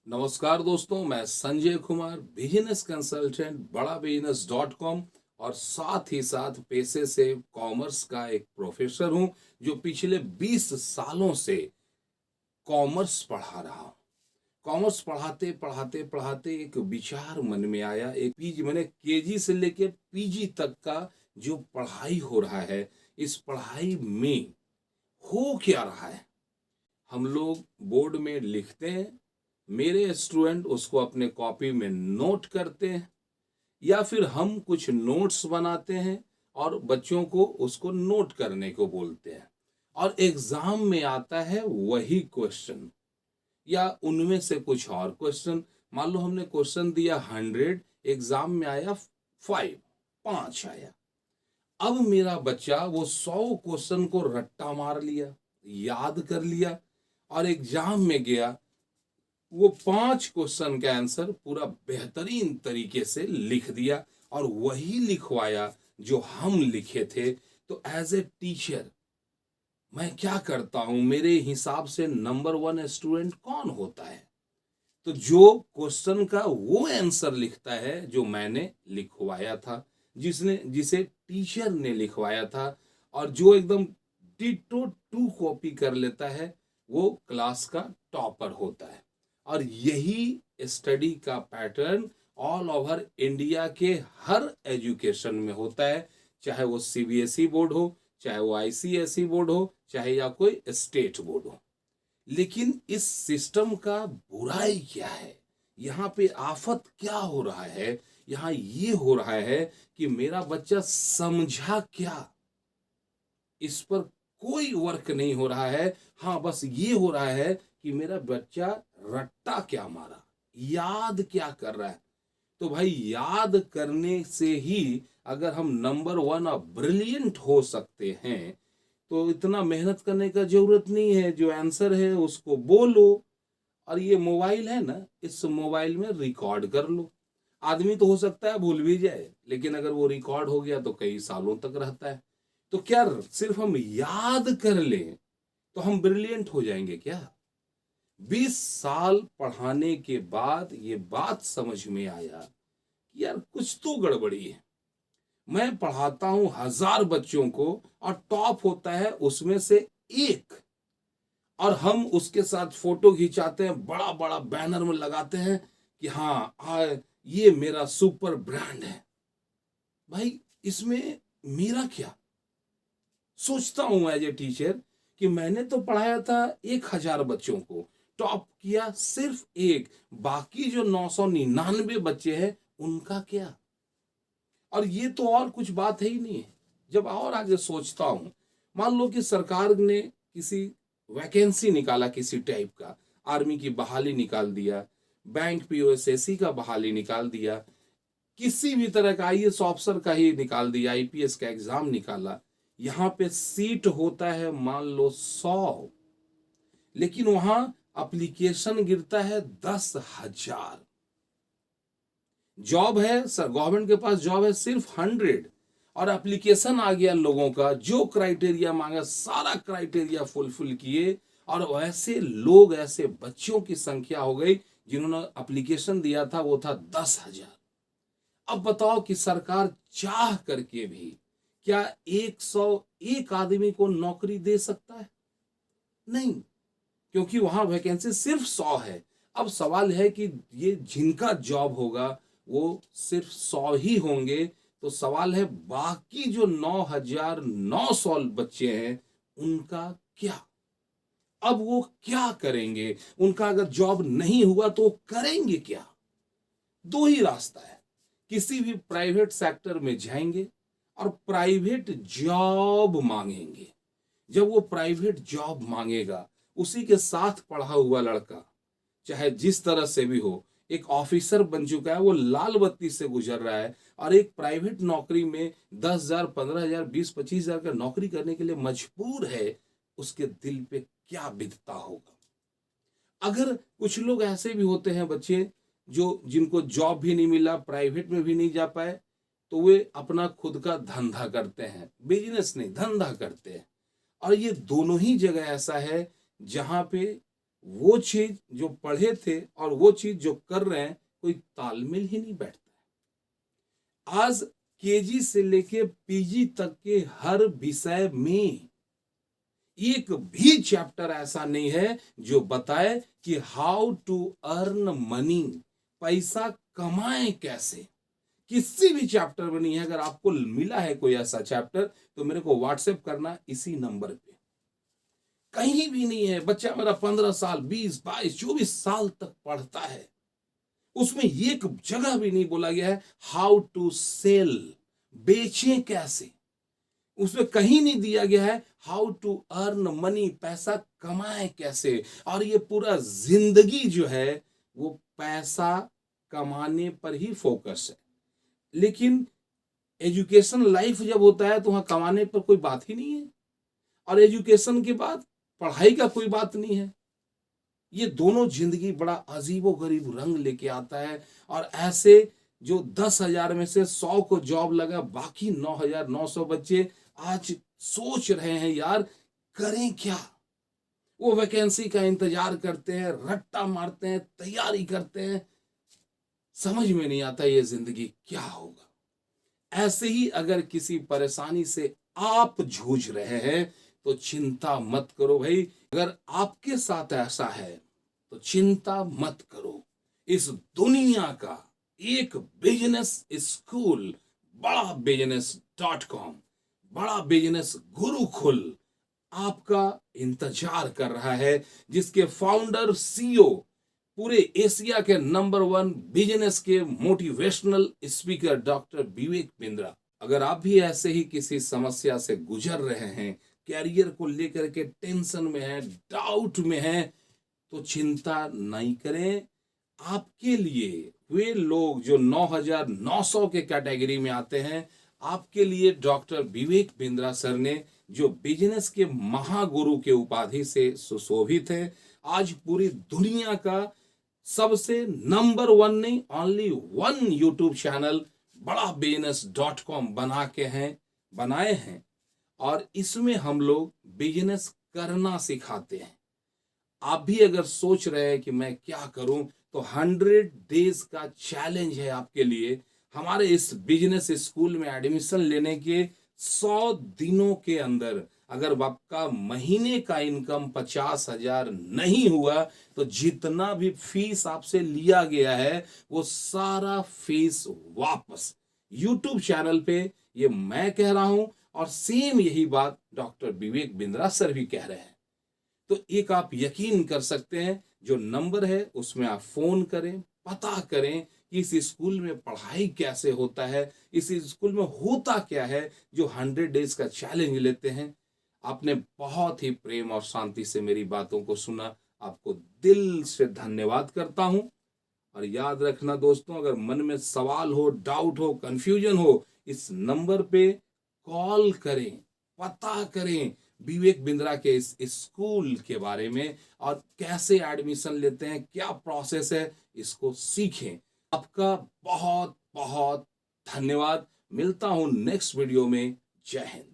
नमस्कार दोस्तों, मैं संजय कुमार, बिजनेस कंसल्टेंट बड़ा बिजनेस .com और साथ ही साथ पेशे से कॉमर्स का एक प्रोफेसर हूं जो पिछले 20 सालों से कॉमर्स पढ़ा रहा हूं। कॉमर्स पढ़ाते पढ़ाते पढ़ाते एक विचार मन में आया। एक पीजी मैंने केजी से लेके पीजी तक का जो पढ़ाई हो रहा है, इस पढ़ाई में हो क्या रहा है। हम लोग बोर्ड में लिखते हैं, मेरे स्टूडेंट उसको अपने कॉपी में नोट करते हैं, या फिर हम कुछ नोट्स बनाते हैं और बच्चों को उसको नोट करने को बोलते हैं, और एग्जाम में आता है वही क्वेश्चन या उनमें से कुछ और क्वेश्चन। मान लो हमने क्वेश्चन दिया 100, एग्जाम में आया 5 आया। अब मेरा बच्चा वो 100 क्वेश्चन को रट्टा मार लिया, याद कर लिया, और एग्जाम में गया, वो 5 क्वेश्चन का आंसर पूरा बेहतरीन तरीके से लिख दिया और वही लिखवाया जो हम लिखे थे। तो एज ए टीचर मैं क्या करता हूं, मेरे हिसाब से नंबर 1 स्टूडेंट कौन होता है? तो जो क्वेश्चन का वो आंसर लिखता है जो मैंने लिखवाया था, जिसे टीचर ने लिखवाया था, और जो एकदम डिटो टू कॉपी कर लेता है, वो क्लास का टॉपर होता है। और यही स्टडी का पैटर्न ऑल ओवर इंडिया के हर एजुकेशन में होता है, चाहे वो सीबीएसई बोर्ड हो, चाहे वो आईसीएसई बोर्ड हो, चाहे या कोई स्टेट बोर्ड हो। लेकिन इस सिस्टम का बुराई क्या है, यहाँ पे आफत क्या हो रहा है? यहाँ ये हो रहा है कि मेरा बच्चा समझा क्या, इस पर कोई वर्क नहीं हो रहा है। हाँ, बस ये हो रहा है कि मेरा बच्चा रट्टा क्या मारा, याद क्या कर रहा है। तो भाई, याद करने से ही अगर हम नंबर 1 और ब्रिलियंट हो सकते हैं, तो इतना मेहनत करने का जरूरत नहीं है। जो आंसर है उसको बोलो, और ये मोबाइल है ना, इस मोबाइल में रिकॉर्ड कर लो। आदमी तो हो सकता है भूल भी जाए, लेकिन अगर वो रिकॉर्ड हो गया तो कई सालों तक रहता है। तो क्या सिर्फ हम याद कर लें तो हम ब्रिलियंट हो जाएंगे क्या? 20 साल पढ़ाने के बाद ये बात समझ में आया कि यार कुछ तो गड़बड़ी है। मैं पढ़ाता हूं 1000 बच्चों को और टॉप होता है उसमें से एक, और हम उसके साथ फोटो खिंचाते हैं, बड़ा बड़ा बैनर में लगाते हैं कि हाँ, ये मेरा सुपर ब्रांड है। भाई, इसमें मेरा क्या? सोचता हूं एज ए टीचर कि मैंने तो पढ़ाया था 1000 बच्चों को, टॉप किया सिर्फ एक, बाकी जो 999 बच्चे हैं उनका क्या? और ये तो और कुछ बात है ही नहीं है। जब और आगे सोचता हूं, मान लो कि सरकार ने किसी वैकेंसी निकाला, किसी टाइप का आर्मी की बहाली निकाल दिया, बैंक पीओएसएससी का बहाली निकाल दिया, किसी भी तरह का आईएएस ऑफिसर का ही निकाल दिया, आईपीएस का एग्जाम निकाला। यहाँ पे सीट होता है मान लो 100, लेकिन वहां एप्लीकेशन गिरता है 10,000। जॉब है सर, गवर्नमेंट के पास जॉब है सिर्फ 100, और एप्लीकेशन आ गया लोगों का, जो क्राइटेरिया मांगा सारा क्राइटेरिया फुलफिल किए, और वैसे लोग, ऐसे बच्चों की संख्या हो गई जिन्होंने एप्लीकेशन दिया था वो था 10,000। अब बताओ कि सरकार चाह करके भी क्या 101 आदमी को नौकरी दे सकता है? नहीं, क्योंकि वहां वैकेंसी सिर्फ 100 है। अब सवाल है कि ये जिनका जॉब होगा वो सिर्फ 100 ही होंगे, तो सवाल है बाकी जो 9,900 बच्चे हैं उनका क्या? अब वो क्या करेंगे? उनका अगर जॉब नहीं हुआ तो वो करेंगे क्या? दो ही रास्ता है, किसी भी प्राइवेट सेक्टर में जाएंगे और प्राइवेट जॉब मांगेंगे। जब वो प्राइवेट जॉब मांगेगा, उसी के साथ पढ़ा हुआ लड़का, चाहे जिस तरह से भी हो, एक ऑफिसर बन चुका है, वो लाल बत्ती से गुजर रहा है, और एक प्राइवेट नौकरी में 10,000, 15,000, 20-25,000 का नौकरी करने के लिए मजबूर है, उसके दिल पे क्या बीतता होगा? अगर कुछ लोग ऐसे भी होते हैं बच्चे, जो जिनको जॉब भी नहीं मिला, प्राइवेट में भी नहीं जा पाए, तो वे अपना खुद का धंधा करते हैं, बिजनेस नहीं धंधा करते हैं। और ये दोनों ही जगह ऐसा है जहां पे वो चीज जो पढ़े थे और वो चीज जो कर रहे हैं कोई तालमेल ही नहीं बैठता। आज केजी से लेके पीजी तक के हर विषय में एक भी चैप्टर ऐसा नहीं है जो बताए कि हाउ टू अर्न मनी, पैसा कमाएं कैसे। किसी भी चैप्टर में नहीं है। अगर आपको मिला है कोई ऐसा चैप्टर तो मेरे को व्हाट्सएप करना इसी नंबर पे। कहीं भी नहीं है। बच्चा मेरा 15 साल 20 22 24 साल तक पढ़ता है, उसमें एक जगह भी नहीं बोला गया है हाउ टू सेल, बेचें कैसे। उसमें कहीं नहीं दिया गया है हाउ टू अर्न मनी, पैसा कमाए कैसे। और ये पूरा जिंदगी जो है वो पैसा कमाने पर ही फोकस है। लेकिन एजुकेशन लाइफ जब होता है तो वहां कमाने पर कोई बात ही नहीं है, और एजुकेशन के बाद पढ़ाई का कोई बात नहीं है। ये दोनों जिंदगी बड़ा अजीबो गरीब रंग लेके आता है। और ऐसे जो 10,000 में से 100 को जॉब लगा, बाकी 9,900 बच्चे आज सोच रहे हैं यार करें क्या। वो वैकेंसी का इंतजार करते हैं, रट्टा मारते हैं, तैयारी करते हैं, समझ में नहीं आता ये जिंदगी क्या होगा। ऐसे ही अगर किसी परेशानी से आप जूझ रहे हैं तो चिंता मत करो भाई। अगर आपके साथ ऐसा है तो चिंता मत करो। इस दुनिया का एक बिजनेस स्कूल बड़ा बिजनेस .com, बड़ा बिजनेस गुरुकुल आपका इंतजार कर रहा है, जिसके फाउंडर सीईओ पूरे एशिया के नंबर 1 बिजनेस के motivational speaker doctor Vivek Bindra. अगर आप भी ऐसे ही किसी समस्या से गुजर रहे हैं, कैरियर को लेकर के टेंशन में हैं, डाउट में हैं, तो चिंता नहीं करें। आपके लिए वे लोग जो 9,900 के कैटेगरी में आते हैं, आपके लिए डॉक्टर विवेक बिंद्रा सर ने, जो बिजनेस के महागुरु के उपाधि से सुशोभित है, आज पूरी दुनिया का सबसे नंबर 1 नहीं, ओनली 1 यूट्यूब चैनल बड़ा बिजनेस .com बनाए हैं। और इसमें हम लोग बिजनेस करना सिखाते हैं। आप भी अगर सोच रहे हैं कि मैं क्या करूं, तो 100 डेज का चैलेंज है आपके लिए। हमारे इस बिजनेस स्कूल में एडमिशन लेने के 100 दिनों के अंदर अगर आपका महीने का इनकम 50,000 नहीं हुआ तो जितना भी फीस आपसे लिया गया है वो सारा फीस वापस। यूट्यूब चैनल पे ये मैं कह रहा हूं और सेम यही बात डॉक्टर विवेक बिंद्रा सर भी कह रहे हैं। तो एक आप यकीन कर सकते हैं, जो नंबर है उसमें आप फोन करें, पता करें कि इस स्कूल में पढ़ाई कैसे होता है, इस स्कूल में होता क्या है जो 100 डेज का चैलेंज लेते हैं। आपने बहुत ही प्रेम और शांति से मेरी बातों को सुना, आपको दिल से धन्यवाद करता हूं। और याद रखना दोस्तों, अगर मन में सवाल हो, डाउट हो, कंफ्यूजन हो, इस नंबर पे कॉल करें, पता करें विवेक बिंद्रा के इस स्कूल के बारे में और कैसे एडमिशन लेते हैं, क्या प्रोसेस है, इसको सीखें। आपका बहुत बहुत धन्यवाद। मिलता हूं नेक्स्ट वीडियो में। जय हिंद।